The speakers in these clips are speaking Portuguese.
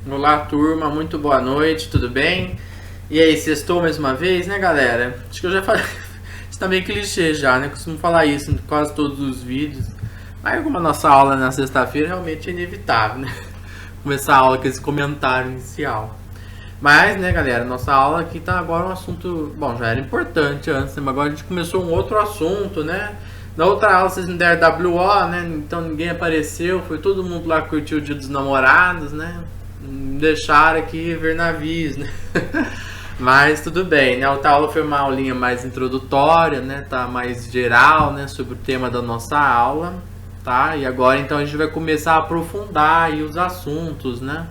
Olá, turma, muito boa noite, tudo bem? E aí, sextou mais uma vez, né, galera? Acho que eu já falei, isso tá meio clichê já, né? Costumo falar isso em quase todos os vídeos. Mas como a nossa aula na sexta-feira realmente é inevitável, né? Começar a aula com esse comentário inicial. Mas, né, galera, nossa aula aqui tá agora um assunto, bom, já era importante antes, né? Mas agora a gente começou um outro assunto, né? Na outra aula vocês não deram WO, né? Então ninguém apareceu, foi todo mundo lá curtir o Dia dos Namorados, né? Deixaram aqui ver navios, né? Mas tudo bem, né? A outra aula foi uma aulinha mais introdutória, né? Tá mais geral, né? Sobre o tema da nossa aula, tá? E agora então a gente vai começar a aprofundar aí os assuntos, né?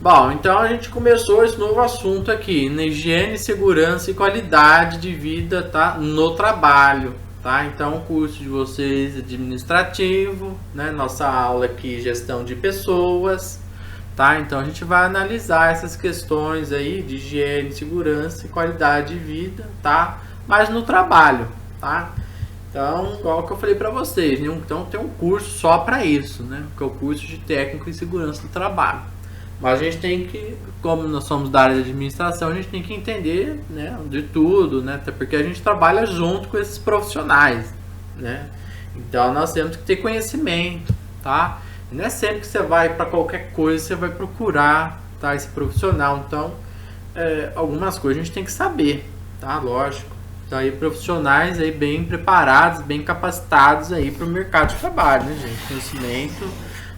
Bom, então a gente começou esse novo assunto aqui, na higiene, segurança e qualidade de vida, tá? No trabalho, tá? Então o curso de vocês é administrativo, né? Nossa aula aqui gestão de pessoas, tá? Então a gente vai analisar essas questões aí de higiene, segurança e qualidade de vida, tá? Mas no trabalho, tá? Então, igual que eu falei para vocês, né? Então tem um curso só para isso, né? Que é o curso de técnico em segurança do trabalho. Mas a gente tem que, como nós somos da área de administração, a gente tem que entender, né, de tudo, né? Até porque a gente trabalha junto com esses profissionais, né? Então nós temos que ter conhecimento, tá? Não é sempre que você vai para qualquer coisa, você vai procurar, tá, esse profissional. Então, algumas coisas a gente tem que saber, tá? Lógico. Então aí profissionais aí bem preparados, bem capacitados aí para o mercado de trabalho, né, gente? Conhecimento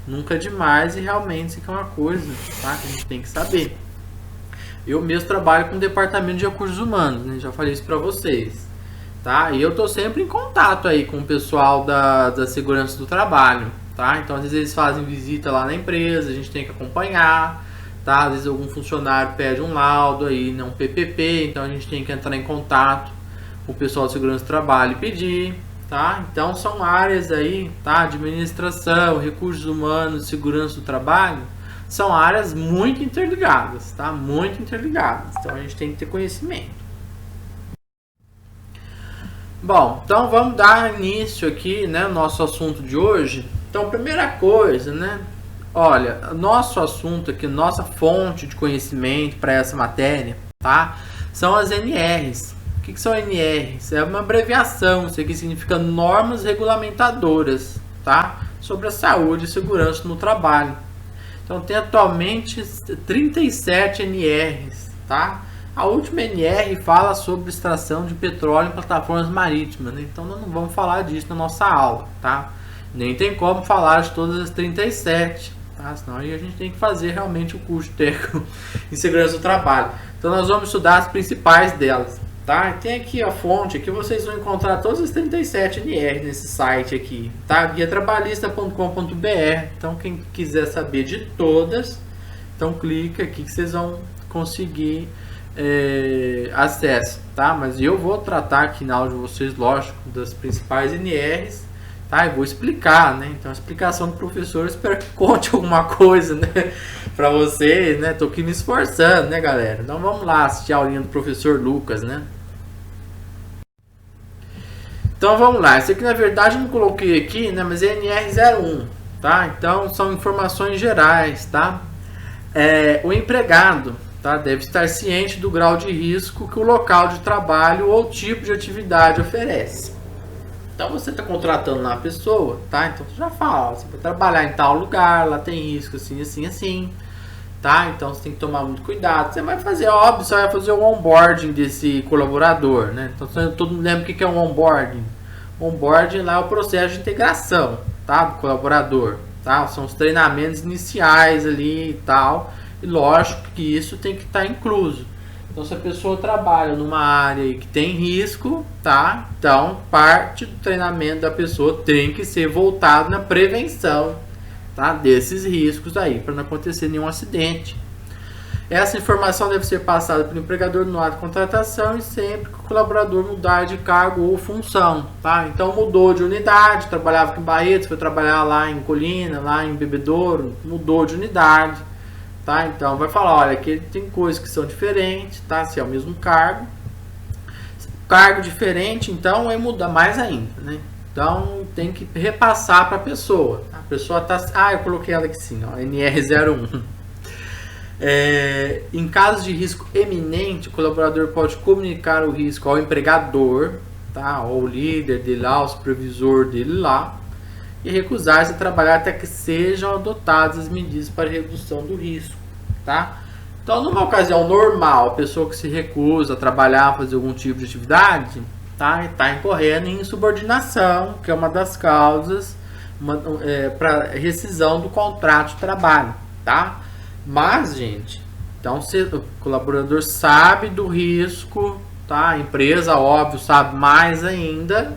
nunca é demais e realmente isso aqui é uma coisa, tá, que a gente tem que saber. Eu mesmo trabalho com o departamento de recursos humanos, né? Já falei isso para vocês, tá? E eu tô sempre em contato aí com o pessoal da segurança do trabalho, tá? Então às vezes eles fazem visita lá na empresa, a gente tem que acompanhar, tá? Às vezes algum funcionário pede um laudo aí, não PPP, então a gente tem que entrar em contato com o pessoal de segurança do trabalho e pedir. Tá? Então são áreas aí, tá? Administração, recursos humanos, segurança do trabalho, são áreas muito interligadas, tá? Muito interligadas. Então a gente tem que ter conhecimento. Bom, então vamos dar início aqui, né, no nosso assunto de hoje. Então, primeira coisa, né? Olha, nosso assunto aqui, nossa fonte de conhecimento para essa matéria, tá? São as NRs. O que são NRs? É uma abreviação, isso aqui significa normas regulamentadoras, tá? Sobre a saúde e segurança no trabalho. Então tem atualmente 37 NRs, tá? A última NR fala sobre extração de petróleo em plataformas marítimas, né? Então nós não vamos falar disso na nossa aula, tá? Nem tem como falar de todas as 37, tá? Senão aí a gente tem que fazer realmente o curso técnico em segurança do trabalho. Então nós vamos estudar as principais delas. Tá? Tem aqui a fonte, aqui vocês vão encontrar todas as 37 NR nesse site aqui, tá? guiatrabalhista.com.br. Então quem quiser saber de todas, então clica aqui que vocês vão conseguir acesso, tá? Mas eu vou tratar aqui na aula de vocês, lógico, das principais NRs, tá? E vou explicar, né? Então a explicação do professor, eu espero que conte alguma coisa, né? Pra vocês, né? Tô aqui me esforçando, né, galera? Então vamos lá assistir a aulinha do professor Lucas, né? Então vamos lá, isso aqui na verdade eu não coloquei aqui, né, mas é NR01, tá? Então são informações gerais, tá? O empregado, tá, deve estar ciente do grau de risco que o local de trabalho ou tipo de atividade oferece. Então você está contratando uma pessoa, tá? Então você já fala, você vai trabalhar em tal lugar, lá tem risco assim, assim, assim, tá? Então você tem que tomar muito cuidado. Você vai fazer, óbvio, você vai fazer o onboarding desse colaborador, né? Então todo mundo lembra o que é um onboarding. Onboarding lá é o processo de integração, tá? Do colaborador, tá? São os treinamentos iniciais ali e tal. E lógico que isso tem que estar incluso. Então se a pessoa trabalha numa área que tem risco, tá? Então parte do treinamento da pessoa tem que ser voltado na prevenção, tá? Desses riscos aí, para não acontecer nenhum acidente. Essa informação deve ser passada pelo empregador no ato de contratação e sempre que o colaborador mudar de cargo ou função, tá? Então mudou de unidade, trabalhava aqui em Barretos, foi trabalhar lá em Colina, lá em Bebedouro, mudou de unidade, tá? Então vai falar, olha, aqui tem coisas que são diferentes, tá? Se é o mesmo cargo diferente, então aí muda mais ainda, né? Então tem que repassar para a pessoa. A pessoa tá, eu coloquei ela aqui sim, ó, NR01. Em caso de risco eminente, o colaborador pode comunicar o risco ao empregador, tá, ao líder dele lá, ao supervisor dele lá, e recusar-se a trabalhar até que sejam adotadas as medidas para redução do risco, tá? Então, numa ocasião normal, a pessoa que se recusa a trabalhar, fazer algum tipo de atividade, tá, está incorrendo em insubordinação, que é uma das causas para rescisão do contrato de trabalho, tá? Mas, gente, então se o colaborador sabe do risco, tá? A empresa, óbvio, sabe mais ainda,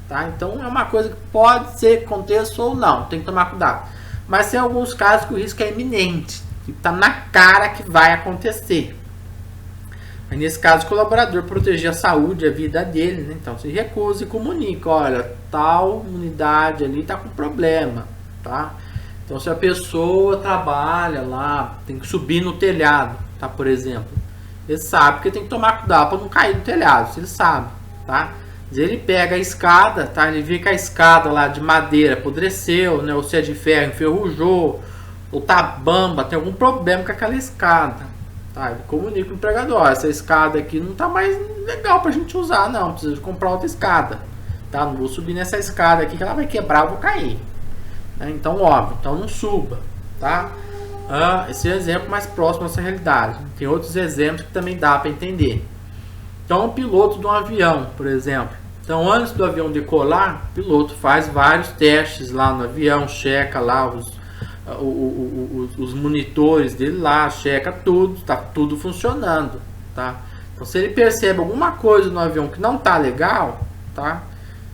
tá? Então é uma coisa que pode ser que aconteça ou não, tem que tomar cuidado. Mas tem alguns casos que o risco é iminente, que está na cara que vai acontecer. Aí, nesse caso, o colaborador proteger a saúde, a vida dele, né? Então se recusa e comunica, olha, tal unidade ali está com problema, tá? Então, se a pessoa trabalha lá, tem que subir no telhado, tá? Por exemplo, ele sabe que tem que tomar cuidado para não cair no telhado, se ele sabe, tá? Se ele pega a escada, tá? Ele vê que a escada lá de madeira apodreceu, né? Ou se é de ferro, enferrujou, ou tá bamba, tem algum problema com aquela escada, tá? Ele comunica o empregador, essa escada aqui não tá mais legal pra gente usar, não, precisa de comprar outra escada, tá? Não vou subir nessa escada aqui que ela vai quebrar, eu vou cair. Então, óbvio, então não suba, tá? Esse é o exemplo mais próximo dessa realidade. Tem outros exemplos que também dá para entender. Então, o piloto de um avião, por exemplo. Então, antes do avião decolar, o piloto faz vários testes lá no avião, checa lá os monitores dele lá, checa tudo, tá tudo funcionando, tá? Então, se ele percebe alguma coisa no avião que não tá legal, tá?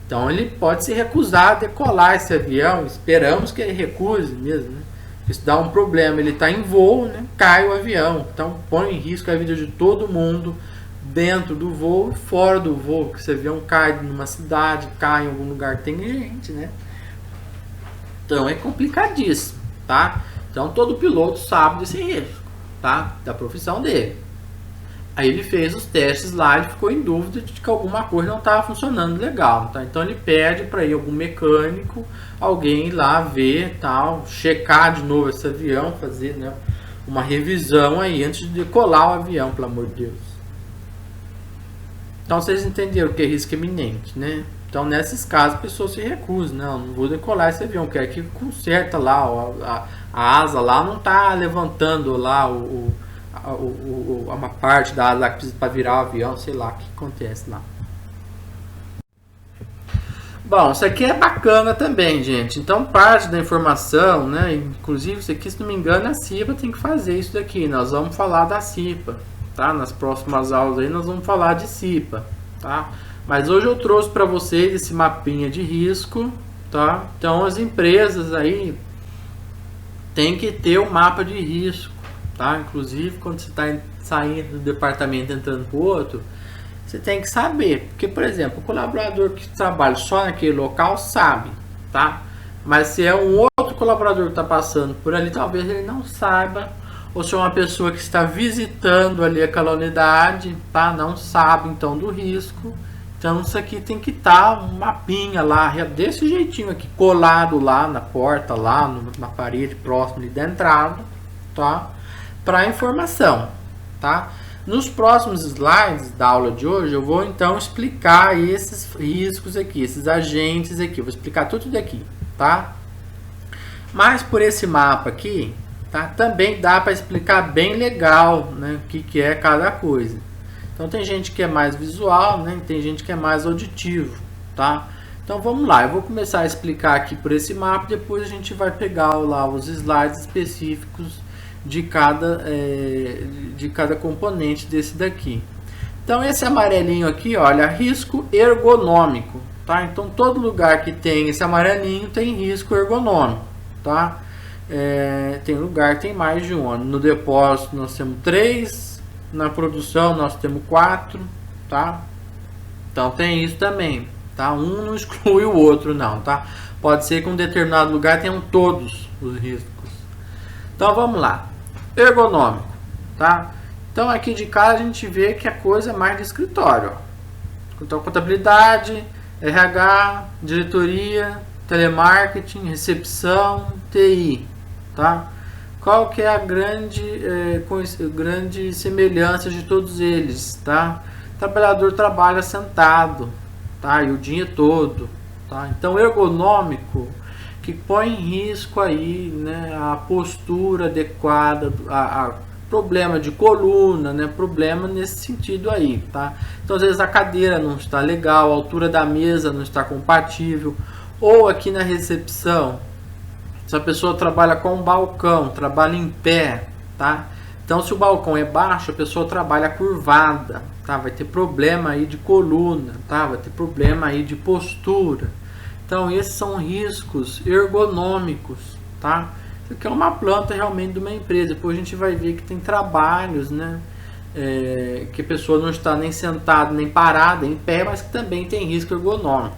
Então ele pode se recusar a decolar esse avião, esperamos que ele recuse mesmo, né? Isso dá um problema, ele está em voo, né? Cai o avião, então põe em risco a vida de todo mundo dentro do voo e fora do voo, porque esse avião cai numa cidade, cai em algum lugar que tem gente, né? Então é complicadíssimo, tá? Então todo piloto sabe desse risco, tá? Da profissão dele. Aí ele fez os testes lá e ficou em dúvida de que alguma coisa não estava funcionando legal, tá? Então ele pede para ir algum mecânico, alguém ir lá ver, tal, checar de novo esse avião, fazer, né, uma revisão aí antes de decolar o avião, pelo amor de Deus. Então vocês entenderam o que é risco iminente, né? Então nesses casos a pessoa se recusa, não vou decolar esse avião, quero que conserta lá, a asa lá não está levantando lá uma parte da asa que precisa para virar o avião, sei lá o que acontece lá. Bom, isso aqui é bacana também, gente. Então parte da informação, né? Inclusive isso aqui, se não me engano, a CIPA tem que fazer isso daqui. Nós vamos falar da CIPA, tá? Nas próximas aulas aí nós vamos falar de CIPA, tá? Mas hoje eu trouxe para vocês esse mapinha de risco, tá? Então as empresas aí tem que ter um mapa de risco, tá? Inclusive quando você está saindo do departamento entrando para o outro, você tem que saber, porque por exemplo, o colaborador que trabalha só naquele local sabe, tá? Mas se é um outro colaborador que está passando por ali, talvez ele não saiba, ou se é uma pessoa que está visitando ali aquela unidade, tá? Não sabe então do risco. Então isso aqui tem que estar um mapinha lá, desse jeitinho aqui, colado lá na porta, lá na parede próximo ali da entrada, tá? Para informação, tá? Nos próximos slides da aula de hoje eu vou então explicar esses riscos aqui, esses agentes aqui, vou explicar tudo daqui, tá? Mas por esse mapa aqui, tá? Também dá para explicar bem legal, né, o que é cada coisa. Então tem gente que é mais visual, né? Tem gente que é mais auditivo, tá? Então vamos lá, eu vou começar a explicar aqui por esse mapa, depois a gente vai pegar lá os slides específicos de cada componente desse daqui. Então esse amarelinho aqui, olha, risco ergonômico, tá? Então todo lugar que tem esse amarelinho tem risco ergonômico, tá? Tem lugar que tem mais de um. No depósito nós temos 3. Na produção nós temos 4, tá? Então tem isso também, tá? Um não exclui o outro não, tá? Pode ser que um determinado lugar tenham todos os riscos. Então vamos lá. Ergonômico, tá? Então aqui de cara a gente vê que a coisa é mais de escritório, ó. Então contabilidade, RH, diretoria, telemarketing, recepção, TI, tá? Qual que é a grande semelhança de todos eles, tá? O trabalhador trabalha sentado, tá? E o dia todo, tá? Então, ergonômico, que põe em risco aí, né, a postura adequada, a problema de coluna, né, problema nesse sentido aí, tá? Então, às vezes a cadeira não está legal, a altura da mesa não está compatível, ou aqui na recepção, se a pessoa trabalha com um balcão, trabalha em pé, tá? Então, se o balcão é baixo, a pessoa trabalha curvada, tá? Vai ter problema aí de coluna, tá? Vai ter problema aí de postura. Então, esses são riscos ergonômicos, tá? Isso aqui é uma planta realmente de uma empresa. Depois a gente vai ver que tem trabalhos, né? Que a pessoa não está nem sentada, nem parada, em pé, mas que também tem risco ergonômico,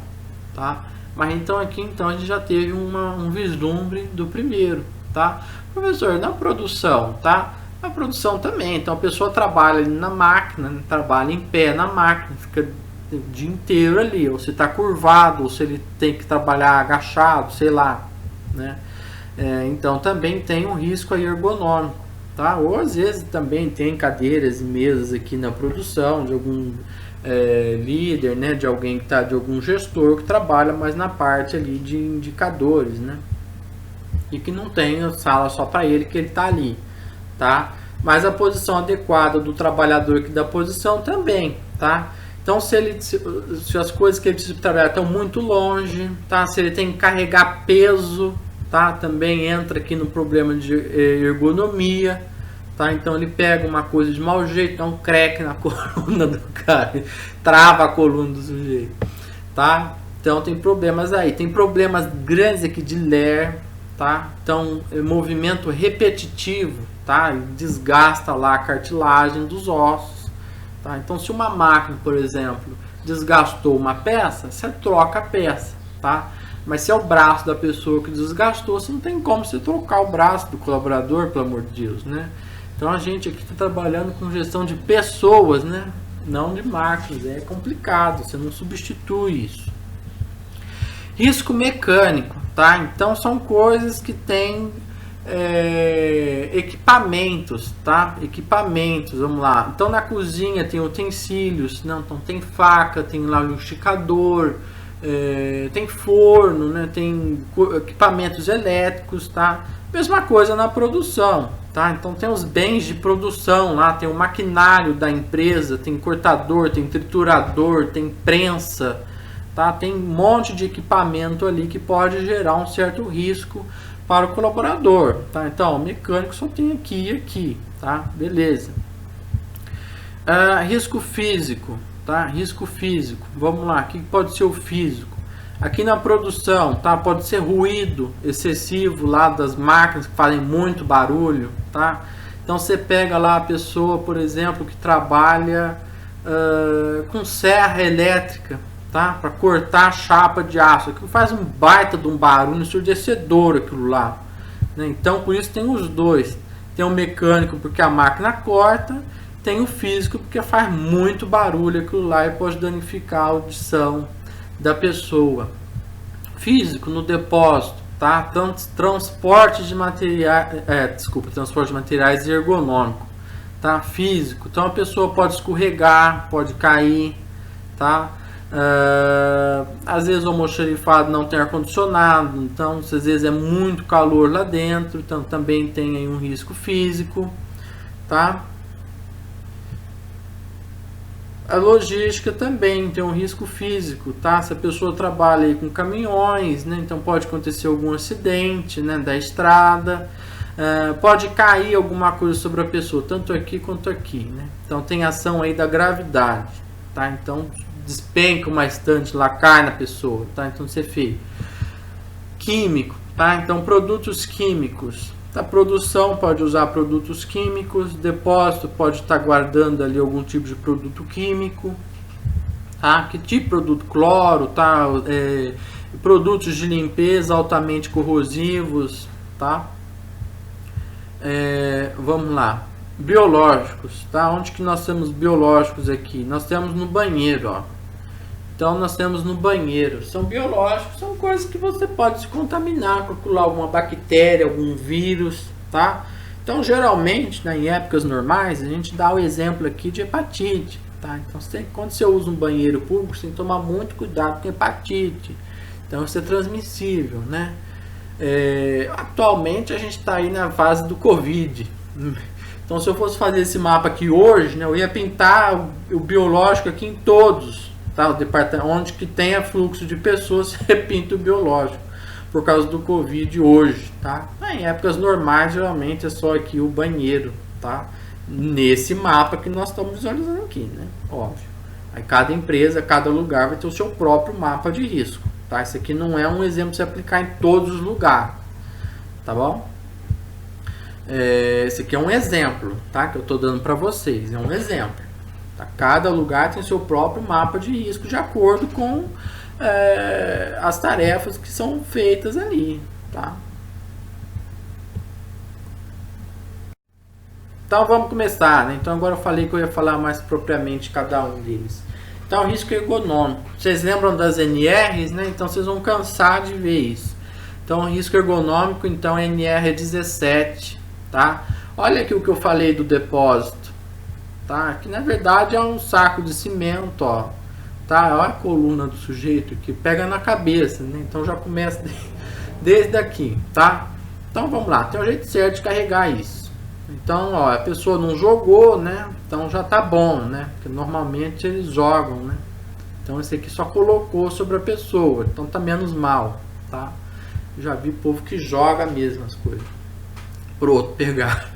tá? Mas então aqui a gente já teve um vislumbre do primeiro, tá? Professor, na produção, tá? Na produção também, então a pessoa trabalha ali na máquina, né? Trabalha em pé na máquina, fica o dia inteiro ali, ou se está curvado, ou se ele tem que trabalhar agachado, sei lá, né? Então também tem um risco aí ergonômico, tá? Ou às vezes também tem cadeiras e mesas aqui na produção de algum líder, né, de alguém que tá, de algum gestor que trabalha mais na parte ali de indicadores, né, e que não tem a sala só para ele, que ele tá ali, tá? Mas a posição adequada do trabalhador aqui da posição também, tá? Então se as coisas que ele precisa trabalhar estão muito longe, tá? Se ele tem que carregar peso, tá? Também entra aqui no problema de ergonomia. Tá? Então ele pega uma coisa de mau jeito, dá um crack na coluna do cara, trava a coluna do sujeito, tá? Então tem problemas aí, tem problemas grandes aqui de ler, tá? Então movimento repetitivo, tá? Desgasta lá a cartilagem dos ossos, tá? Então se uma máquina, por exemplo, desgastou uma peça, você troca a peça, tá? Mas se é o braço da pessoa que desgastou, você não tem como você trocar o braço do colaborador, pelo amor de Deus, né? Então a gente aqui está trabalhando com gestão de pessoas, né? Não de máquinas, é complicado, você não substitui isso. Risco mecânico, tá? Então são coisas que têm equipamentos, tá? Equipamentos, vamos lá. Então na cozinha tem utensílios, não? Então tem faca, tem lá o esticador, tem forno, né? Tem equipamentos elétricos, tá? Mesma coisa na produção, tá? Então tem os bens de produção lá, tem o maquinário da empresa, tem cortador, tem triturador, tem prensa, tá? Tem um monte de equipamento ali que pode gerar um certo risco para o colaborador, tá? Então o mecânico só tem aqui e aqui, tá? Beleza. Risco físico, tá? Risco físico, vamos lá, o que pode ser o físico? Aqui na produção, tá? Pode ser ruído excessivo lá das máquinas que fazem muito barulho, tá? Então você pega lá a pessoa, por exemplo, que trabalha com serra elétrica, tá? Para cortar chapa de aço, que faz um baita de um barulho ensurdecedor aquilo lá, né? Então por isso tem os dois. Tem o mecânico porque a máquina corta, tem o físico porque faz muito barulho aquilo lá e pode danificar a audição da pessoa. Físico no depósito, tá? Transporte de materiais, transporte de materiais e ergonômico, tá? Físico, então a pessoa pode escorregar, pode cair, tá? Às vezes o almoxarifado não tem ar condicionado, então às vezes é muito calor lá dentro, então também tem aí um risco físico, tá? A logística também tem um risco físico, tá? Se a pessoa trabalha aí com caminhões, né? Então pode acontecer algum acidente, né, da estrada, pode cair alguma coisa sobre a pessoa, tanto aqui quanto aqui, né? Então tem ação aí da gravidade, tá? Então despenca uma estante lá, cai na pessoa, tá? Então isso é feio. Químico, tá? Então produtos químicos. A produção pode usar produtos químicos, depósito pode estar guardando ali algum tipo de produto químico, tá? Que tipo de produto? Cloro, tá? Produtos de limpeza altamente corrosivos, tá? Vamos lá, biológicos, tá? Onde que nós temos biológicos aqui? Nós temos no banheiro, ó. Então nós temos no banheiro, são biológicos, são coisas que você pode se contaminar, calcular alguma bactéria, algum vírus, tá? Então geralmente, né, em épocas normais, a gente dá o exemplo aqui de hepatite, tá? Então quando você usa um banheiro público, você tem que tomar muito cuidado com hepatite. Então isso é transmissível, né? Atualmente a gente está aí na fase do Covid. Então se eu fosse fazer esse mapa aqui hoje, né, eu ia pintar o biológico aqui em todos, tá? O departamento onde que tenha fluxo de pessoas, você pinta o biológico por causa do Covid hoje, tá? Em épocas normais geralmente é só aqui o banheiro, tá? Nesse mapa que nós estamos visualizando aqui, né? Óbvio. Aí cada empresa, cada lugar vai ter o seu próprio mapa de risco, tá? Esse aqui não é um exemplo de se aplicar em todos os lugares, tá bom? Esse aqui é um exemplo, tá? Que eu estou dando para vocês, é um exemplo. Tá? Cada lugar tem seu próprio mapa de risco de acordo com as tarefas que são feitas ali, tá? Então vamos começar, né? Então agora eu falei que eu ia falar mais propriamente de cada um deles. Então risco ergonômico. Vocês lembram das NRs, né? Então vocês vão cansar de ver isso. Então risco ergonômico, então NR é 17, tá? Olha aqui o que eu falei do depósito, tá? Que na verdade é um saco de cimento, ó. Tá? Olha a coluna do sujeito que pega na cabeça, né? Então já começa desde aqui, tá? Então vamos lá, tem um jeito certo de carregar isso. Então, ó, a pessoa não jogou, né? Então já tá bom, né? Porque normalmente eles jogam, né? Então esse aqui só colocou sobre a pessoa, então tá menos mal, tá? Eu já vi povo que joga mesmo as coisas pro outro pegar,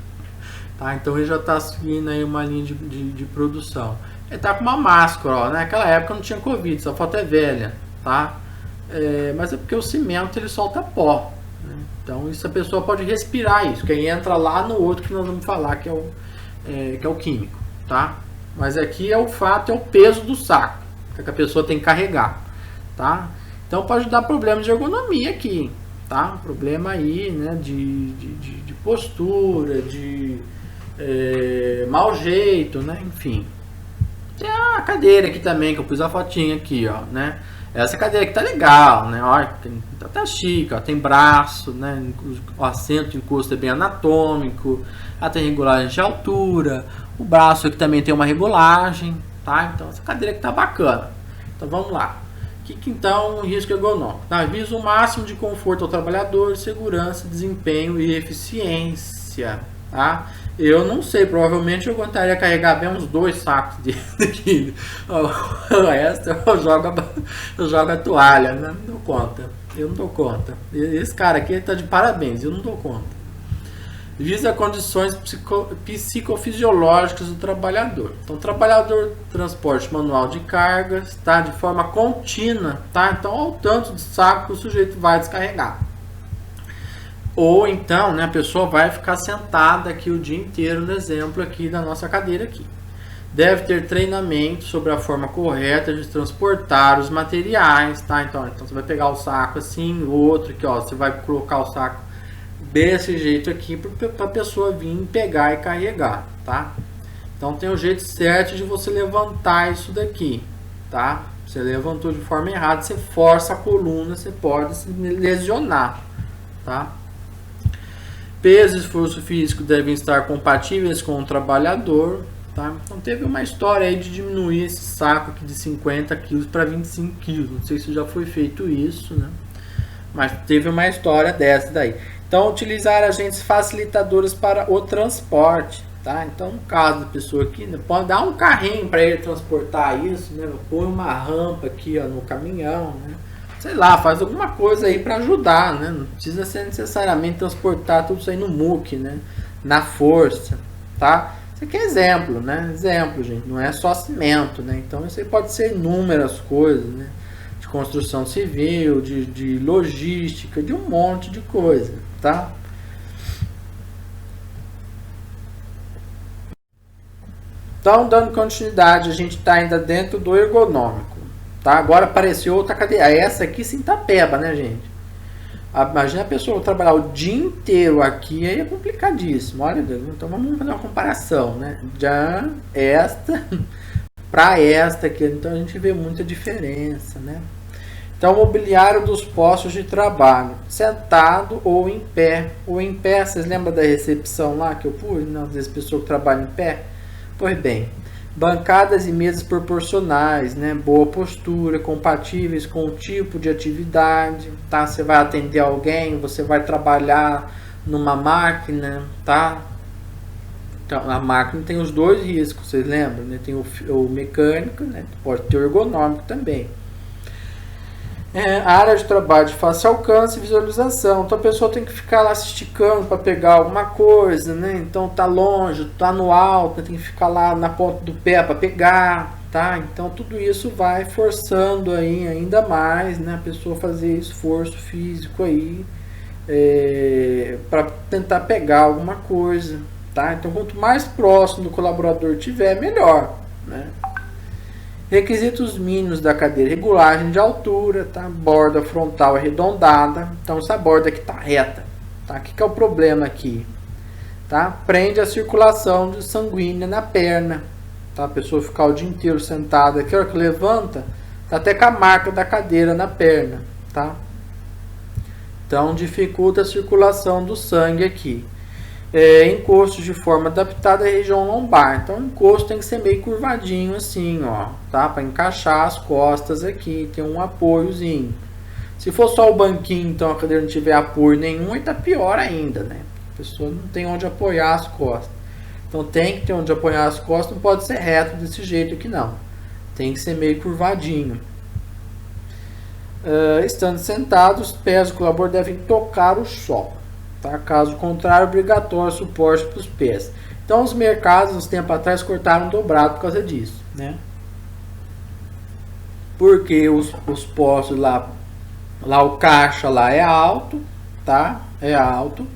tá? Então ele já tá seguindo aí uma linha de produção. Ele tá com uma máscara, ó. Naquela época não tinha Covid, essa foto é velha, tá? Mas é porque o cimento ele solta pó, né? Então isso a pessoa pode respirar isso, que aí entra lá no outro que nós vamos falar, que é o químico, tá? Mas aqui é o fato, é o peso do saco que a pessoa tem que carregar, tá? Então pode dar problema de ergonomia aqui, tá? Problema aí, né, de postura, de mau jeito, né? Enfim. Tem a cadeira aqui também, que eu pus a fotinha aqui, ó, né? Essa cadeira aqui tá legal, né? Olha, tá chique, ó, tem braço, né? O assento de encosto é bem anatômico, ela tem regulagem de altura, o braço aqui também tem uma regulagem, tá? Então essa cadeira aqui tá bacana. Então vamos lá. O que então o risco ergonômico? Tá? Visa o máximo de conforto ao trabalhador, segurança, desempenho e eficiência, tá? Eu não sei, provavelmente eu aguentaria carregar bem uns 2 sacos de o resto eu jogo a toalha, né? Não dou conta. Eu não dou conta. Esse cara aqui tá de parabéns, eu não dou conta. Visa condições psicofisiológicas do trabalhador. Então, o trabalhador transporte manual de cargas, tá? De forma contínua, tá? Então, ao tanto de saco que o sujeito vai descarregar. Ou então, né, a pessoa vai ficar sentada aqui o dia inteiro, no exemplo aqui da nossa cadeira aqui. Deve ter treinamento sobre a forma correta de transportar os materiais, tá? Então você vai pegar o saco assim, o outro aqui, ó, você vai colocar o saco desse jeito aqui para a pessoa vir pegar e carregar, tá? Então tem o jeito certo de você levantar isso daqui, tá? Você levantou de forma errada, você força a coluna, você pode se lesionar, tá? Peso e esforço físico devem estar compatíveis com o trabalhador, tá? Então teve uma história aí de diminuir esse saco aqui de 50 kg para 25 kg. Não sei se já foi feito isso, né? Mas teve uma história dessa daí. Então utilizar agentes facilitadores para o transporte, tá? Então no caso da pessoa aqui, né, pode dar um carrinho para ele transportar isso, né? Põe uma rampa aqui, ó, no caminhão, né? Sei lá, faz alguma coisa aí para ajudar, né? Não precisa ser necessariamente transportar tudo isso aí no muque, né? Na força, tá? Isso aqui é exemplo, né? Exemplo, gente, não é só cimento, né? Então isso aí pode ser inúmeras coisas, né? De construção civil, de logística, de um monte de coisa, tá? Então, dando continuidade, a gente está ainda dentro do ergonômico. Tá? Agora apareceu outra cadeira. Essa aqui sim tá peba, né, gente? Imagina a pessoa trabalhar o dia inteiro aqui, aí é complicadíssimo. Olha, então vamos fazer uma comparação, né? Já esta para esta aqui. Então a gente vê muita diferença, né? Então, mobiliário dos postos de trabalho, sentado ou em pé. Ou em pé, vocês lembram da recepção lá que eu pus? Às vezes pessoas que trabalham em pé. Pois bem, bancadas e mesas proporcionais, né? Boa postura, compatíveis com o tipo de atividade, tá? Você vai atender alguém, você vai trabalhar numa máquina, tá? Então, a máquina tem os dois riscos, vocês lembram, né? Tem o mecânico, né? Pode ter o ergonômico também. Área de trabalho de fácil alcance e visualização. Então a pessoa tem que ficar lá se esticando para pegar alguma coisa, né? Então tá longe, tá no alto, tem que ficar lá na ponta do pé para pegar, tá? Então tudo isso vai forçando aí ainda mais, né? A pessoa fazer esforço físico aí para tentar pegar alguma coisa, tá? Então quanto mais próximo do colaborador tiver, melhor, né? Requisitos mínimos da cadeira: regulagem de altura, tá? Borda frontal arredondada. Então essa borda aqui está reta, tá? O que é o problema aqui? Tá? Prende a circulação sanguínea na perna, tá? A pessoa ficar o dia inteiro sentada aqui, a hora que levanta, tá até com a marca da cadeira na perna, tá? Então dificulta a circulação do sangue aqui. Encosto de forma adaptada à região lombar. Então o encosto tem que ser meio curvadinho assim, ó, tá? Para encaixar as costas aqui, tem um apoiozinho. Se for só o banquinho, então a cadeira não tiver apoio nenhum, aí tá pior ainda, né? A pessoa não tem onde apoiar as costas. Então tem que ter onde apoiar as costas, não pode ser reto desse jeito aqui não. Tem que ser meio curvadinho. Estando sentado, os pés do colaborador devem tocar o solo. Tá? Caso contrário, obrigatório suporte para os pés. Então os mercados, uns tempos atrás, cortaram dobrado por causa disso, né? Porque os postos lá o caixa lá é alto, tá? É alto.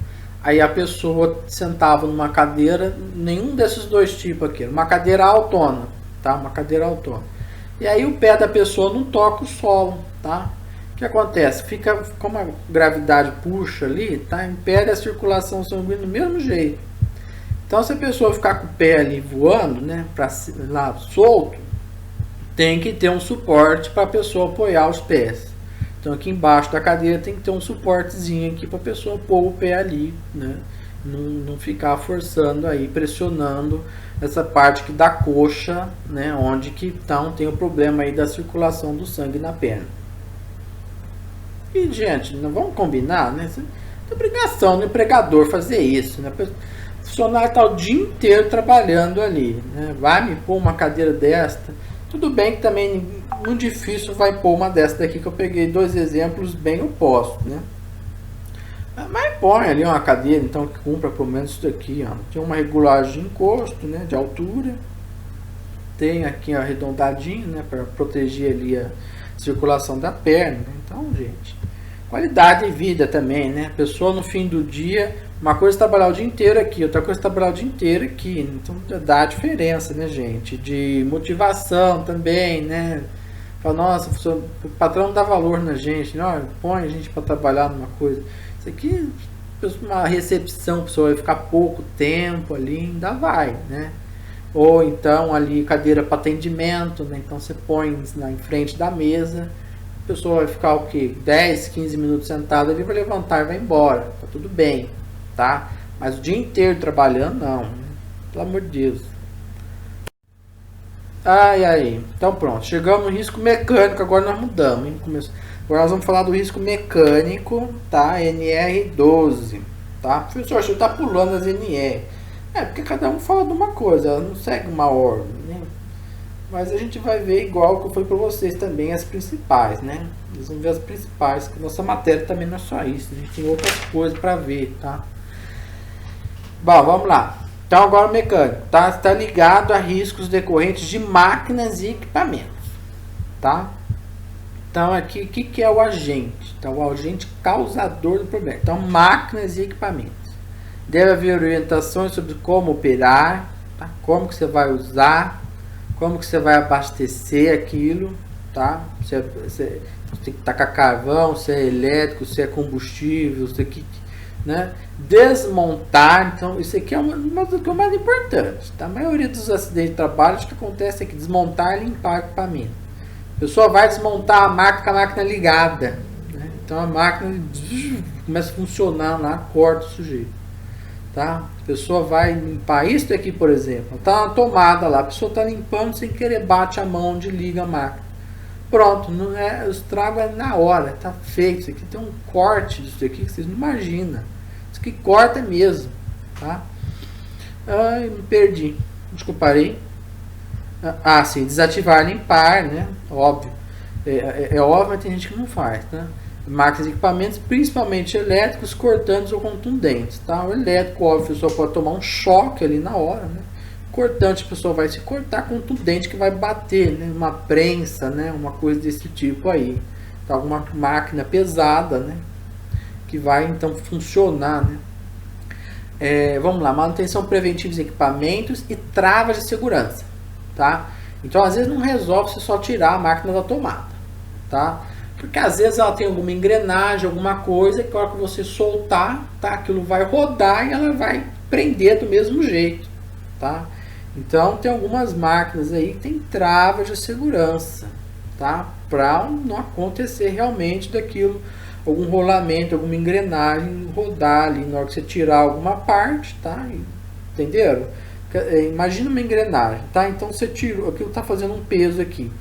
Aí a pessoa sentava numa cadeira, nenhum desses dois tipos aqui, uma cadeira autona, tá? Uma cadeira autona. E aí o pé da pessoa não toca o solo, tá? O que acontece? Fica, como a gravidade puxa ali, tá? Impede a circulação sanguínea do mesmo jeito. Então, se a pessoa ficar com o pé ali voando, né, para lá solto, tem que ter um suporte para a pessoa apoiar os pés. Então, aqui embaixo da cadeira tem que ter um suportezinho aqui para a pessoa pôr o pé ali, né? Não ficar forçando aí, pressionando essa parte aqui da coxa, né, onde que então tem o problema aí da circulação do sangue na perna. E, gente, não vamos combinar, né? É obrigação do empregador fazer isso, né? O funcionário está o dia inteiro trabalhando ali, né? Vai me pôr uma cadeira desta? Tudo bem que também muito difícil vai pôr uma desta daqui, que eu peguei dois exemplos bem opostos, né? Mas põe ali uma cadeira, então, que cumpra pelo menos isso daqui, ó. Tem uma regulagem de encosto, né? De altura. Tem aqui arredondadinho, né? Para proteger ali a circulação da perna. Então, gente, qualidade de vida também, né? A pessoa no fim do dia, uma coisa é trabalhar o dia inteiro aqui, outra coisa é trabalhar o dia inteiro aqui. Então dá diferença, né, gente? De motivação também, né? Fala, nossa, o patrão não dá valor na gente, não, põe a gente para trabalhar numa coisa. Isso aqui, uma recepção, a pessoa vai ficar pouco tempo ali, ainda vai, né? Ou então ali cadeira para atendimento, né? Então você põe na em frente da mesa, a pessoa vai ficar o que? 10, 15 minutos sentada, ele vai levantar e vai embora, tá tudo bem, tá? Mas o dia inteiro trabalhando, não, pelo amor de Deus. Ai. Então pronto, chegamos no risco mecânico, agora nós mudamos, hein? Agora nós vamos falar do risco mecânico, tá? NR12, tá? Professor, você tá pulando as NR. Porque cada um fala de uma coisa, ela não segue uma ordem, né? Mas a gente vai ver igual que eu falei para vocês também, as principais, né? Eles vão ver as principais, que nossa matéria também não é só isso, a gente tem outras coisas para ver, tá? Bom, vamos lá. Então agora o mecânico, tá? Está ligado a riscos decorrentes de máquinas e equipamentos, tá? Então aqui, o que é o agente? Então o agente causador do problema. Então máquinas e equipamentos. Deve haver orientações sobre como operar, tá? Como que você vai usar, como que você vai abastecer aquilo, tá? Você tem que tacar carvão, se é elétrico, se é combustível, se é que né? Desmontar, então isso aqui é uma das coisas mais importantes, tá? A maioria dos acidentes de trabalho que acontece é que desmontar e limpar o equipamento. A pessoa vai desmontar a máquina com a máquina ligada, né? Então a máquina começa a funcionar lá, corta o sujeito, tá? A pessoa vai limpar isso aqui, por exemplo, tá uma tomada lá, a pessoa tá limpando sem querer, bate a mão onde liga a máquina. Pronto, não é, o estrago é na hora, tá feito. Isso aqui tem um corte disso aqui que vocês não imaginam. Isso aqui corta mesmo, tá? Ai, me perdi. Desculpa, parei. Ah, sim, desativar, limpar, né? Óbvio. É óbvio, mas tem gente que não faz, tá? Máquinas e equipamentos, principalmente elétricos, cortantes ou contundentes, tá? O elétrico, óbvio, a pessoa pode tomar um choque ali na hora, né? Cortante, a pessoa vai se cortar, contundente que vai bater, né? Uma prensa, né? Uma coisa desse tipo aí, tá? Alguma máquina pesada, né? Que vai então funcionar, né? Vamos lá, manutenção preventiva de equipamentos e travas de segurança, tá? Então às vezes não resolve você só tirar a máquina da tomada, tá? Porque às vezes ela tem alguma engrenagem, alguma coisa que a hora que você soltar, tá? Aquilo vai rodar e ela vai prender do mesmo jeito, tá? Então tem algumas máquinas aí que tem travas de segurança, tá? Para não acontecer realmente daquilo, algum rolamento, alguma engrenagem rodar ali na hora que você tirar alguma parte, tá? Entenderam? Imagina uma engrenagem, tá? Então você tirou, aquilo tá fazendo um peso aqui.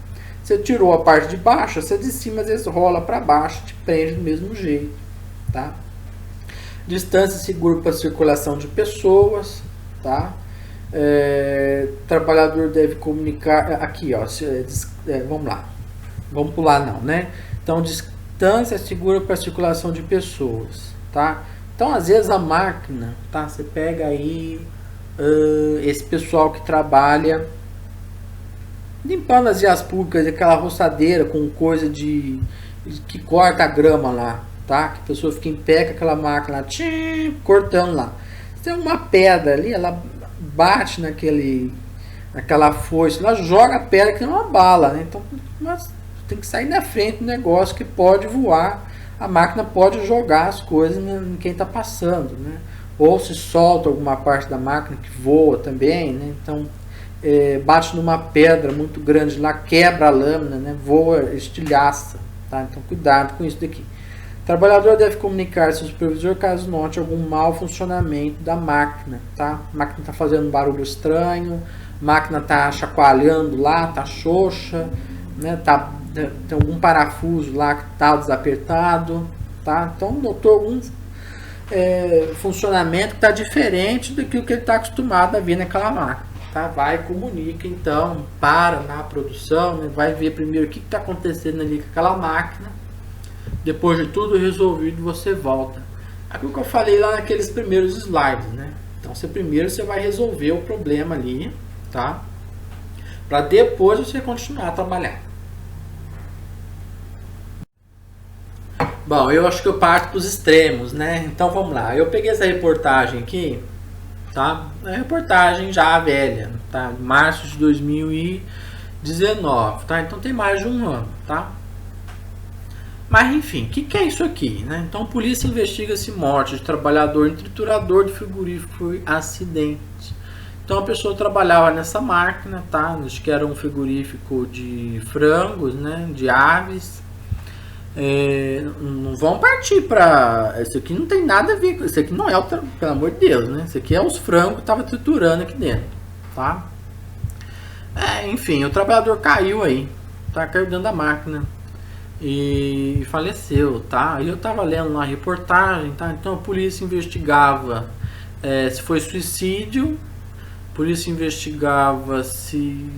Você tirou a parte de baixo, você de cima às vezes rola para baixo, te prende do mesmo jeito, tá? Distância segura para circulação de pessoas, tá? Trabalhador deve comunicar aqui, ó, vamos lá, vamos pular não, né? Então distância segura para circulação de pessoas, tá? Então às vezes a máquina, tá? Você pega aí esse pessoal que trabalha limpando as vias públicas, aquela roçadeira com coisa que corta a grama lá, tá? Que a pessoa fica em pé com aquela máquina lá, cortando lá. Se tem uma pedra ali, ela bate naquela foice, ela joga a pedra que é uma bala, né? Então tem que sair da frente do negócio que pode voar, a máquina pode jogar as coisas em quem está passando, né? Ou se solta alguma parte da máquina que voa também, né? Então bate numa pedra muito grande lá, quebra a lâmina, né? Voa, estilhaça, tá? Então cuidado com isso daqui. O trabalhador deve comunicar-se ao supervisor caso note algum mau funcionamento da máquina, tá? A máquina está fazendo um barulho estranho, a máquina está chacoalhando lá, está xoxa, né? Tem algum parafuso lá que está desapertado, tá? Então notou algum funcionamento que está diferente daquilo que ele está acostumado a ver naquela máquina, tá? Vai, comunica então, para na produção, né? Vai ver primeiro o que está acontecendo ali com aquela máquina. Depois de tudo resolvido, você volta. Aquilo que eu falei lá naqueles primeiros slides, né? Então, primeiro você vai resolver o problema ali, tá? Para depois você continuar a trabalhar. Bom, eu acho que eu parto para os extremos, né? Então, vamos lá. Eu peguei essa reportagem aqui, tá? É uma reportagem já velha, tá? Março de 2019, tá? Então, tem mais de um ano, tá? Mas enfim, o que é isso aqui, né? Então a polícia investiga-se morte de trabalhador em triturador de frigorífico e acidente. Então a pessoa trabalhava nessa máquina, tá? Acho que era um frigorífico de frangos, né? De aves. Não vão partir para... Isso aqui não tem nada a ver com... Isso aqui não é o... Pelo amor de Deus, né? Isso aqui é os frangos que estavam triturando aqui dentro, tá? Enfim, o trabalhador caiu aí, tá? Caiu dentro da máquina e faleceu, tá? Eu tava lendo uma reportagem, tá? Então a polícia investigava se foi suicídio, a polícia investigava se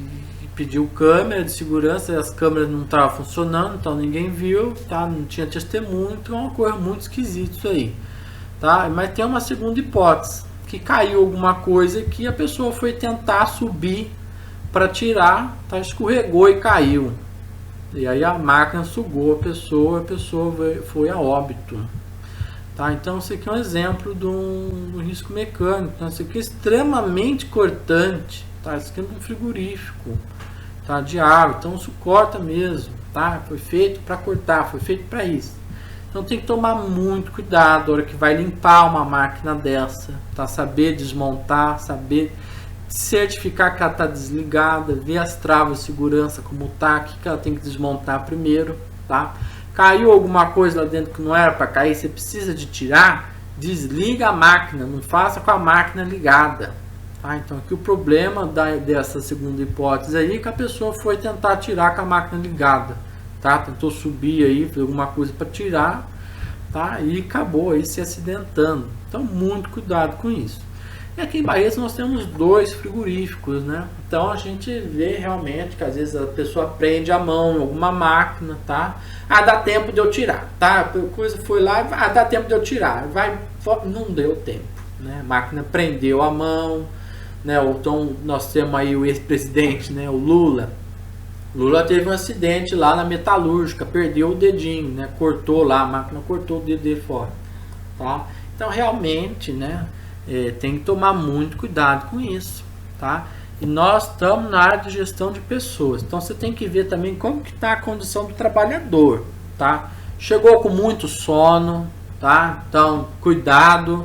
pediu câmera de segurança, as câmeras não estavam funcionando, então ninguém viu, tá? Não tinha testemunho, então é uma coisa muito esquisita isso aí, tá? Mas tem uma segunda hipótese, que caiu alguma coisa que a pessoa foi tentar subir para tirar, tá? Escorregou e caiu. E aí a máquina sugou a pessoa foi a óbito, tá? Então isso aqui é um exemplo do risco mecânico, então, isso aqui é extremamente cortante, tá? Isso aqui é um frigorífico, tá? De água, então isso corta mesmo, tá? Foi feito para cortar, foi feito para isso. Então tem que tomar muito cuidado na hora que vai limpar uma máquina dessa, tá? Saber desmontar, saber certificar que ela está desligada, ver as travas de segurança como tá, que ela tem que desmontar primeiro, tá? Caiu alguma coisa lá dentro que não era para cair, você precisa de tirar, desliga a máquina, não faça com a máquina ligada, tá? Então aqui o problema dessa segunda hipótese aí é que a pessoa foi tentar tirar com a máquina ligada, tá? Tentou subir aí, fez alguma coisa para tirar, tá? E acabou aí se acidentando. Então muito cuidado com isso. E aqui em Barretos nós temos 2 frigoríficos, né? Então a gente vê realmente que às vezes a pessoa prende a mão em alguma máquina, tá? Ah, dá tempo de eu tirar, tá? A coisa foi lá, dá tempo de eu tirar. Não deu tempo, né? A máquina prendeu a mão, né? Então nós temos aí o ex-presidente, né? O Lula. Lula teve um acidente lá na metalúrgica, perdeu o dedinho, né? Cortou lá, a máquina cortou o dedo dele fora, tá? Então realmente, né? Tem que tomar muito cuidado com isso, tá? E nós estamos na área de gestão de pessoas, então você tem que ver também como que está a condição do trabalhador, tá? Chegou com muito sono, tá? Então cuidado.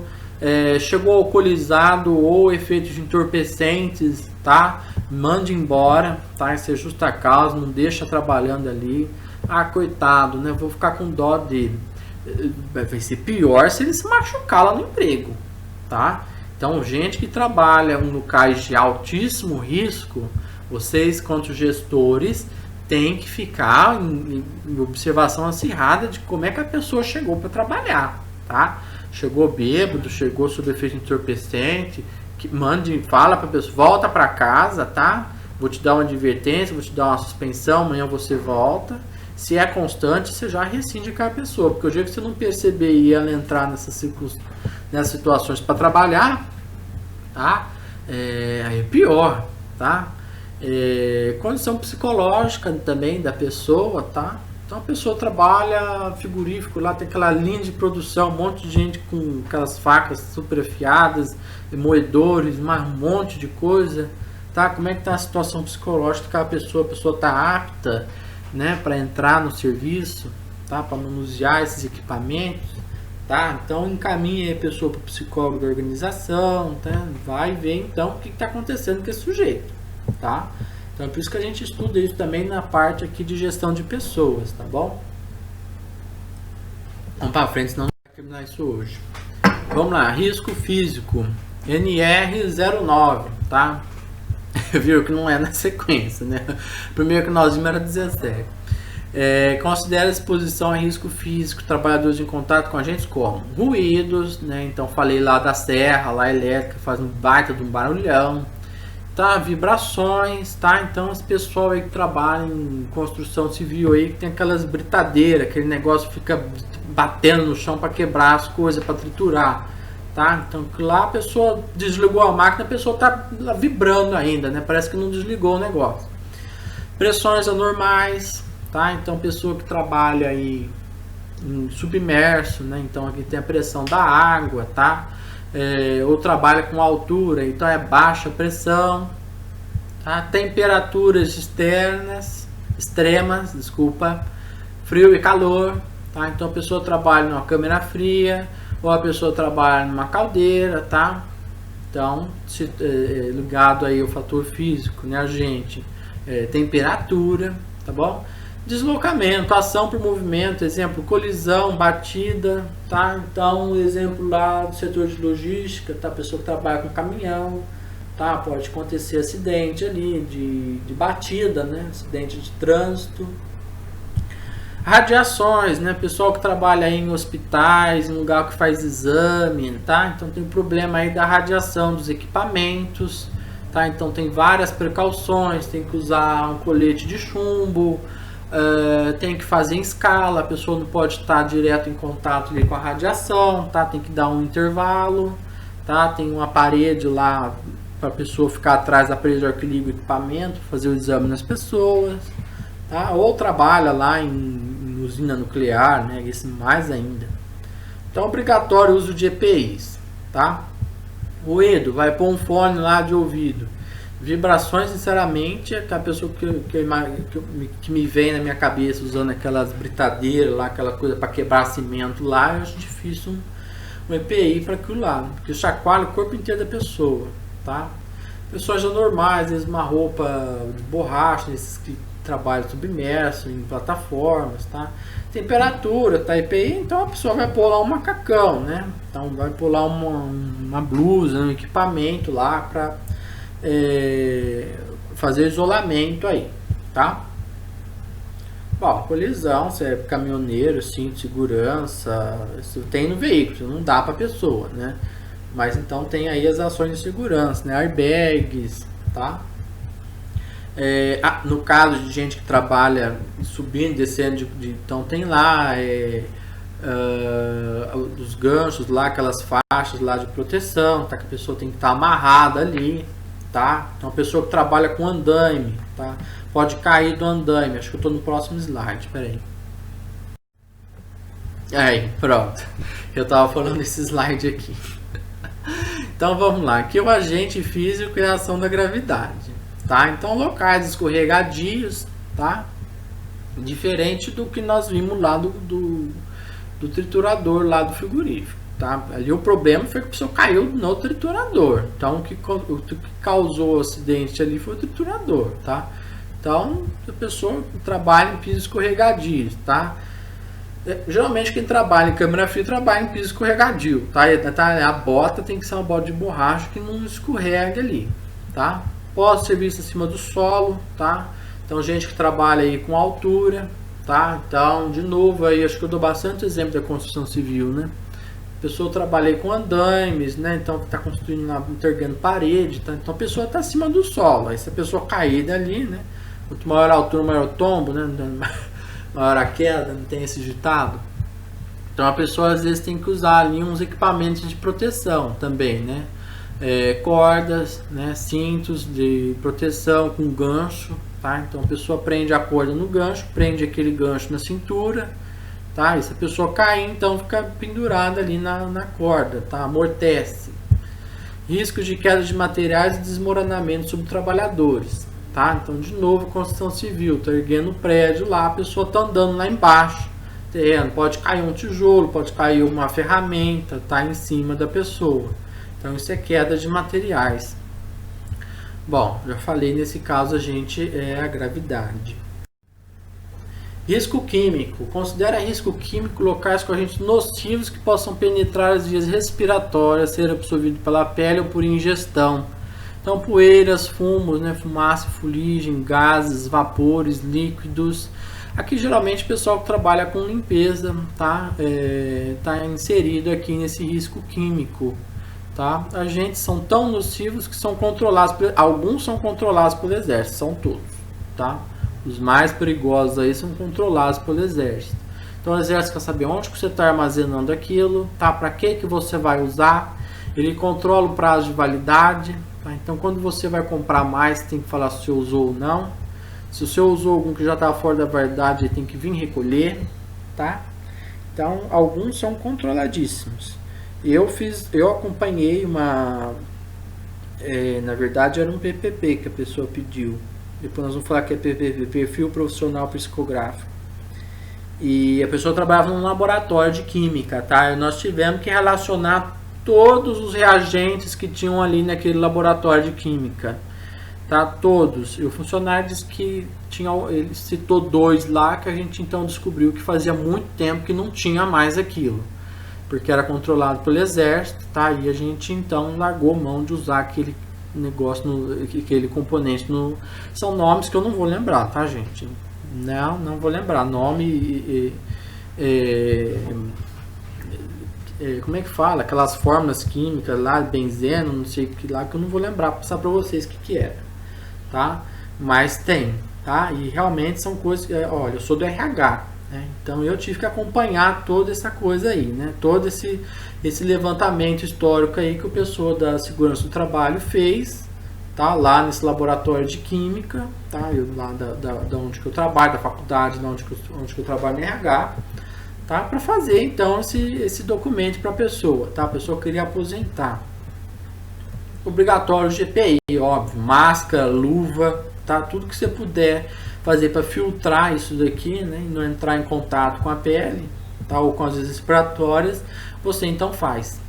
Chegou alcoolizado ou efeitos entorpecentes, tá? Mande embora, tá? Isso é justa causa, não deixa trabalhando ali. Ah, coitado, né? Vou ficar com dó dele. Vai ser pior se ele se machucar lá no emprego, tá? Então, gente que trabalha em locais de altíssimo risco, vocês, quanto gestores, têm que ficar em observação acirrada de como é que a pessoa chegou para trabalhar, tá? Chegou bêbado, chegou sob efeito entorpecente, fala para a pessoa, volta para casa, tá? Vou te dar uma advertência, vou te dar uma suspensão, amanhã você volta. Se é constante, você já rescinde com a pessoa, porque o dia que você não perceber e ela entrar nessas situações para trabalhar, tá? Aí é pior, tá? Condição psicológica também da pessoa, tá? Então a pessoa trabalha frigorífico, lá tem aquela linha de produção, um monte de gente com aquelas facas super afiadas, moedores, um monte de coisa, tá? Como é que tá a situação psicológica daquela pessoa? A pessoa tá apta, né, para entrar no serviço, tá? Para manusear esses equipamentos, tá? Então encaminha a pessoa para o psicólogo da organização, tá? Vai ver então o que está acontecendo com esse sujeito, tá? Então é por isso que a gente estuda isso também na parte aqui de gestão de pessoas, tá bom? Vamos para frente, senão não vai terminar isso hoje. Vamos lá, risco físico, NR09, tá? Viu que não é na sequência, né? O primeiro que nós vimos era 17. Considera a exposição a risco físico, trabalhadores em contato com agentes como ruídos, né? Então falei lá da serra, lá elétrica, faz um baita de um barulhão, tá? Vibrações, tá? Então esse pessoal aí que trabalha em construção civil aí, que tem aquelas britadeiras, aquele negócio que fica batendo no chão para quebrar as coisas, para triturar, tá? Então lá a pessoa desligou a máquina, a pessoa tá vibrando ainda, né? Parece que não desligou o negócio. Pressões anormais, tá? Então pessoa que trabalha aí em submerso, né? Então aqui tem a pressão da água, tá? Ou trabalha com altura, então é baixa pressão, tá? Temperaturas extremas, frio e calor, tá? Então a pessoa trabalha numa câmera fria, ou a pessoa trabalha numa caldeira, tá? Então, ligado aí o fator físico, né, gente? Temperatura, tá bom? Deslocamento, ação por movimento, exemplo, colisão, batida, tá? Então, exemplo lá do setor de logística, tá? A pessoa que trabalha com caminhão, tá? Pode acontecer acidente ali de batida, né? Acidente de trânsito. Radiações, né? Pessoal que trabalha aí em hospitais, em lugar que faz exame, tá? Então tem problema aí da radiação dos equipamentos, tá? Então tem várias precauções, tem que usar um colete de chumbo, tem que fazer em escala, a pessoa não pode estar direto em contato ali com a radiação, tá? Tem que dar um intervalo, tá? Tem uma parede lá para a pessoa ficar atrás da parede de equilíbrio do equipamento, fazer o exame nas pessoas, tá? Ou trabalha lá em usina nuclear, né? Isso mais ainda. Então, obrigatório o uso de EPIs, tá? O Edu vai pôr um fone lá de ouvido. Vibrações, sinceramente, é a pessoa que me vem na minha cabeça usando aquelas britadeiras lá, aquela coisa para quebrar cimento lá, eu acho difícil um EPI para aquilo lá, porque chacoalha o corpo inteiro da pessoa, tá? Pessoas já normais, às vezes uma roupa de borracha, nesses que trabalham submerso em plataformas, tá? Temperatura, tá? EPI, então a pessoa vai pôr lá um macacão, né? Então vai pôr lá uma blusa, um equipamento lá para fazer isolamento aí, tá? Bom, colisão, você é caminhoneiro, cinto de segurança, isso tem no veículo, não dá para pessoa, né? Mas então tem aí as ações de segurança, né? Airbags, tá? No caso de gente que trabalha subindo, descendo, então tem lá os ganchos lá, aquelas faixas lá de proteção, tá? Que a pessoa tem que estar amarrada ali, tá? Então a pessoa que trabalha com andaime, tá? Pode cair do andaime. Acho que eu estou no próximo slide, peraí. Aí, pronto. Eu estava falando desse slide aqui. Então vamos lá. Aqui é o agente físico e a ação da gravidade, tá? Então locais escorregadios, tá? Diferente do que nós vimos lá do triturador lá do frigorífico, tá? Ali o problema foi que a pessoa caiu no triturador. Então o que causou o acidente ali foi o triturador, tá? Então a pessoa trabalha em piso escorregadio, tá? Geralmente quem trabalha em câmera fria trabalha em piso escorregadio, tá? A bota tem que ser uma bota de borracha que não escorrega ali, tá? Pode ser visto acima do solo, tá? Então gente que trabalha aí com altura, tá? Então de novo aí acho que eu dou bastante exemplo da construção civil, né? A pessoa trabalha aí com andaimes, né? Então está construindo, interligando parede, tá? Então a pessoa está acima do solo. Aí se a pessoa cair dali, né? Quanto maior a altura, maior o tombo, né? Maior a queda, não tem esse ditado. Então a pessoa às vezes tem que usar ali uns equipamentos de proteção também, né? Cordas, né? Cintos de proteção com gancho, tá? Então a pessoa prende a corda no gancho, prende aquele gancho na cintura, tá? E se a pessoa cair, então fica pendurada ali na corda, tá? Amortece. Riscos de queda de materiais e desmoronamento sobre trabalhadores, tá? Então de novo construção civil, tá erguendo o prédio lá, a pessoa tá andando lá embaixo, terreno, pode cair um tijolo, pode cair uma ferramenta, tá? Em cima da pessoa. Então isso é queda de materiais. Bom, já falei, nesse caso a gente a gravidade. Risco químico. Considera risco químico locais com agentes nocivos que possam penetrar as vias respiratórias, ser absorvido pela pele ou por ingestão. Então poeiras, fumos, né, fumaça, fuligem, gases, vapores, líquidos. Aqui geralmente o pessoal que trabalha com limpeza tá inserido aqui nesse risco químico. Tá? Agentes são tão nocivos que são controlados, alguns são controlados pelo exército, são todos, tá? Os mais perigosos aí são controlados pelo exército. Então o exército quer saber onde que você está armazenando aquilo, tá? Para que você vai usar? Ele controla o prazo de validade, tá? Então quando você vai comprar mais, tem que falar se você usou ou não. Se você usou algum que já estava fora da validade, ele tem que vir recolher, tá? Então alguns são controladíssimos. Eu acompanhei na verdade era um PPP que a pessoa pediu. Depois nós vamos falar que é PPP, Perfil Profissional Psicográfico. E a pessoa trabalhava num laboratório de química, tá? E nós tivemos que relacionar todos os reagentes que tinham ali naquele laboratório de química, tá? Todos. E o funcionário disse que ele citou 2 lá que a gente então descobriu que fazia muito tempo que não tinha mais aquilo, porque era controlado pelo exército, tá? E a gente então largou mão de usar aquele negócio, aquele componente. São nomes que eu não vou lembrar, tá, gente? Não vou lembrar. Nome como é que fala? Aquelas fórmulas químicas lá, benzeno, não sei o que lá, que eu não vou lembrar, passar para vocês o que era, tá? Mas tem, tá? E realmente são coisas que, olha, eu sou do RH, então eu tive que acompanhar toda essa coisa aí, né? Todo esse levantamento histórico aí que o pessoal da segurança do trabalho fez, tá? Lá nesse laboratório de química, tá? Lá da onde que eu trabalho, da faculdade, da onde que eu trabalho no RH, tá? Para fazer então esse documento para a pessoa, tá? A pessoa queria aposentar. Obrigatório GPI, E óbvio, máscara, luva, tá? Tudo que você puder fazer para filtrar isso daqui, né? E não entrar em contato com a pele, tá? Ou com as vias respiratórias, você então faz.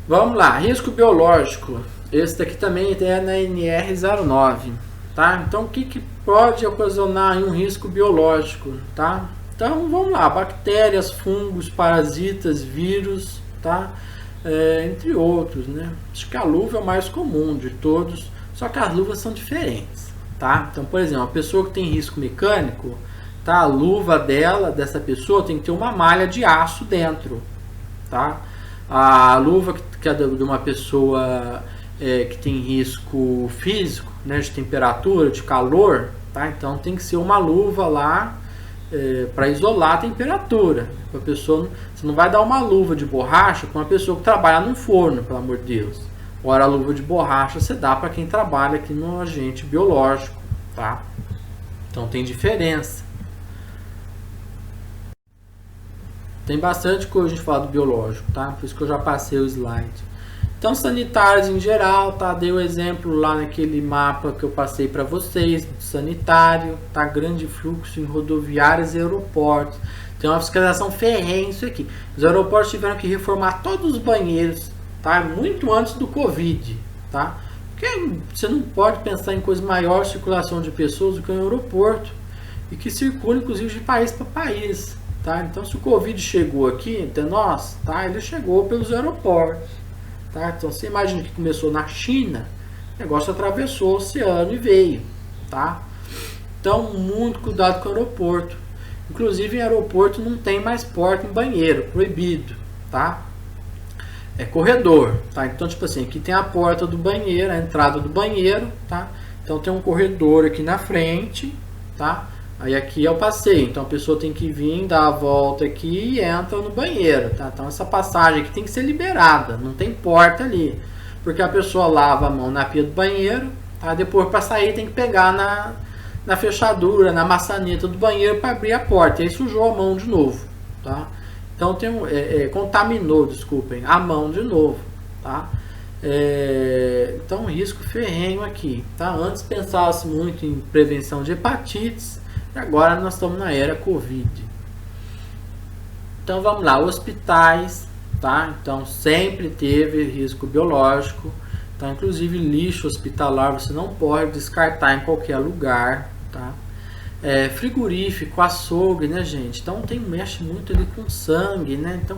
Vamos lá, risco biológico. Esse daqui também é na NR09, tá? Então o que pode ocasionar um risco biológico, tá? Então vamos lá, bactérias, fungos, parasitas, vírus, tá? Entre outros, né? Acho que a luva é o mais comum de todos, só que as luvas são diferentes, tá? Então, por exemplo, a pessoa que tem risco mecânico, tá? A luva dessa pessoa tem que ter uma malha de aço dentro, tá? A luva que é de uma pessoa que tem risco físico, né? De temperatura, de calor, tá? Então tem que ser uma luva lá para isolar a temperatura. A pessoa, você não vai dar uma luva de borracha para uma pessoa que trabalha num forno, pelo amor de Deus. Ora, a luva de borracha você dá para quem trabalha aqui no agente biológico, tá? Então tem diferença. Tem bastante coisa a gente falar do biológico, tá? Por isso que eu já passei o slide. Então, sanitários em geral, tá? Dei o exemplo lá naquele mapa que eu passei para vocês, do sanitário, tá? Grande fluxo em rodoviárias e aeroportos. Tem uma fiscalização ferrenha isso aqui. Os aeroportos tiveram que reformar todos os banheiros, tá? Muito antes do Covid, tá? Porque você não pode pensar em coisa maior circulação de pessoas do que um aeroporto e que circula, inclusive, de país para país, tá? Então, se o Covid chegou aqui até nós, tá? Ele chegou pelos aeroportos. Tá? Então você imagina que começou na China, o negócio atravessou o oceano e veio, tá? Então muito cuidado com o aeroporto. Inclusive em aeroporto não tem mais porta em banheiro, proibido, tá? É corredor, tá? Então tipo assim, aqui tem a porta do banheiro, a entrada do banheiro, tá? Então tem um corredor aqui na frente, tá? Aí aqui é o passeio, então a pessoa tem que vir, dar a volta aqui e entra no banheiro, tá? Então essa passagem aqui tem que ser liberada, não tem porta ali, porque a pessoa lava a mão na pia do banheiro, tá? Depois para sair tem que pegar na fechadura, na maçaneta do banheiro para abrir a porta, e aí sujou a mão de novo, tá? Então tem contaminou, desculpem, a mão de novo, tá? Então risco ferrenho aqui, tá? Antes pensasse muito em prevenção de hepatites, agora nós estamos na era Covid. Então vamos lá, hospitais, tá? Então sempre teve risco biológico, tá? Inclusive lixo hospitalar você não pode descartar em qualquer lugar, tá? Frigorífico, açougue, né, gente? Então mexe muito ali com sangue, né? Então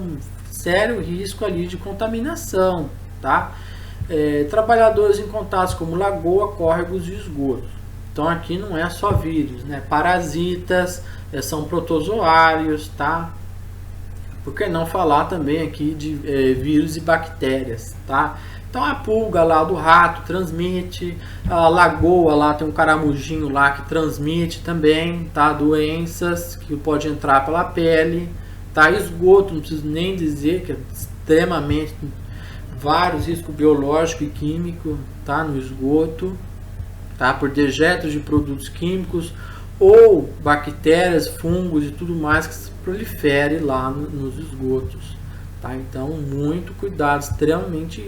sério risco ali de contaminação, tá? Trabalhadores em contatos como lagoa, córregos e esgotos. Então aqui não é só vírus, né? Parasitas, são protozoários, tá? Por que não falar também aqui de vírus e bactérias, tá? Então a pulga lá do rato transmite, a lagoa lá tem um caramujinho lá que transmite também, tá? Doenças que pode entrar pela pele, tá? Esgoto, não preciso nem dizer que é extremamente vários riscos biológico e químico, tá? No esgoto. Tá? Por dejetos de produtos químicos ou bactérias, fungos e tudo mais que se prolifere lá nos esgotos, tá? Então muito cuidado, extremamente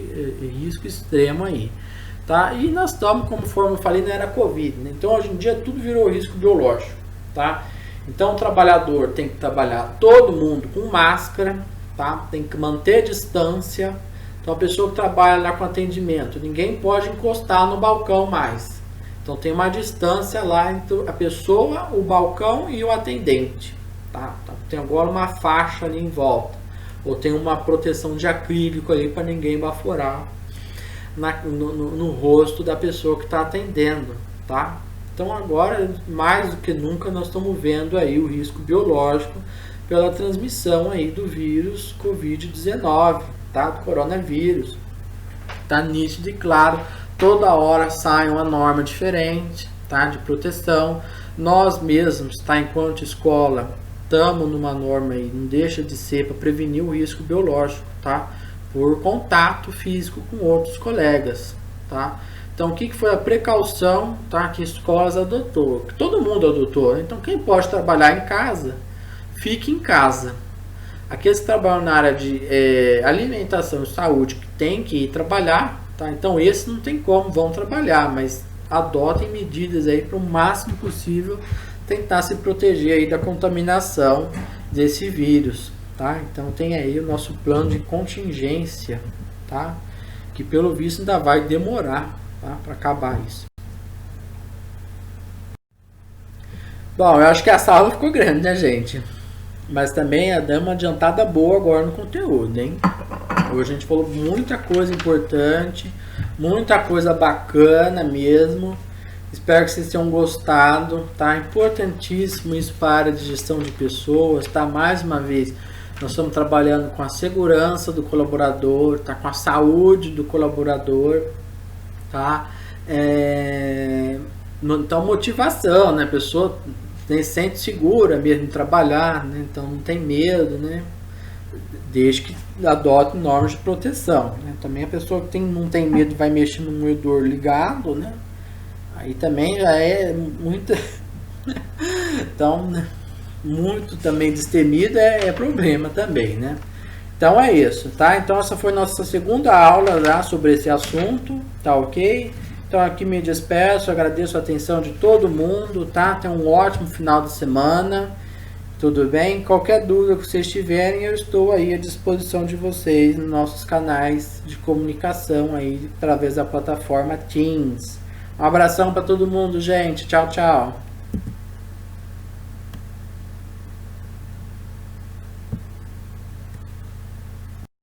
risco extremo aí, tá? E nós estamos, conforme eu falei, na era Covid, né? Então hoje em dia tudo virou risco biológico, tá? Então o trabalhador tem que trabalhar todo mundo com máscara, tá? Tem que manter distância. Então a pessoa que trabalha lá com atendimento, ninguém pode encostar no balcão mais. Então tem uma distância lá entre a pessoa, o balcão e o atendente, tá? Então, tem agora uma faixa ali em volta, ou tem uma proteção de acrílico ali para ninguém baforar no rosto da pessoa que está atendendo, tá? Então agora, mais do que nunca, nós estamos vendo aí o risco biológico pela transmissão aí do vírus Covid-19, tá? Do coronavírus. Tá nítido e claro. Toda hora sai uma norma diferente, tá? De proteção. Nós mesmos, tá? Enquanto escola, estamos numa norma aí, não deixa de ser para prevenir o risco biológico, tá? Por contato físico com outros colegas, tá? Então, o que foi a precaução, tá? Que escolas adotou? Que todo mundo adotou, né? Então, quem pode trabalhar em casa, fique em casa. Aqueles que trabalham na área de alimentação e saúde, que tem que ir trabalhar, tá? Então esse não tem como, vão trabalhar, mas adotem medidas aí para o máximo possível tentar se proteger aí da contaminação desse vírus, tá? Então tem aí o nosso plano de contingência, tá? Que pelo visto ainda vai demorar, tá? Para acabar isso. Bom, eu acho que essa aula ficou grande, né, gente? Mas também deu uma adiantada boa agora no conteúdo, hein? Hoje a gente falou muita coisa importante, muita coisa bacana mesmo. Espero que vocês tenham gostado, tá? Importantíssimo isso para a área de gestão de pessoas, tá? Mais uma vez, nós estamos trabalhando com a segurança do colaborador, tá? Com a saúde do colaborador, tá? Então, motivação, né? A pessoa se sente segura mesmo em trabalhar, né? Então não tem medo, né? Desde que adote normas de proteção, né? Também a pessoa que não tem medo vai mexer no moedor ligado, né? Aí também já é muito então, né? Muito também destemido é problema também, né? Então é isso, tá? Então essa foi nossa segunda aula, tá? Sobre esse assunto, tá ok? Então aqui me despeço, agradeço a atenção de todo mundo, tá? Tenham um ótimo final de semana, tudo bem? Qualquer dúvida que vocês tiverem, eu estou aí à disposição de vocês nos nossos canais de comunicação aí, através da plataforma Teams. Um abração para todo mundo, gente. Tchau, tchau.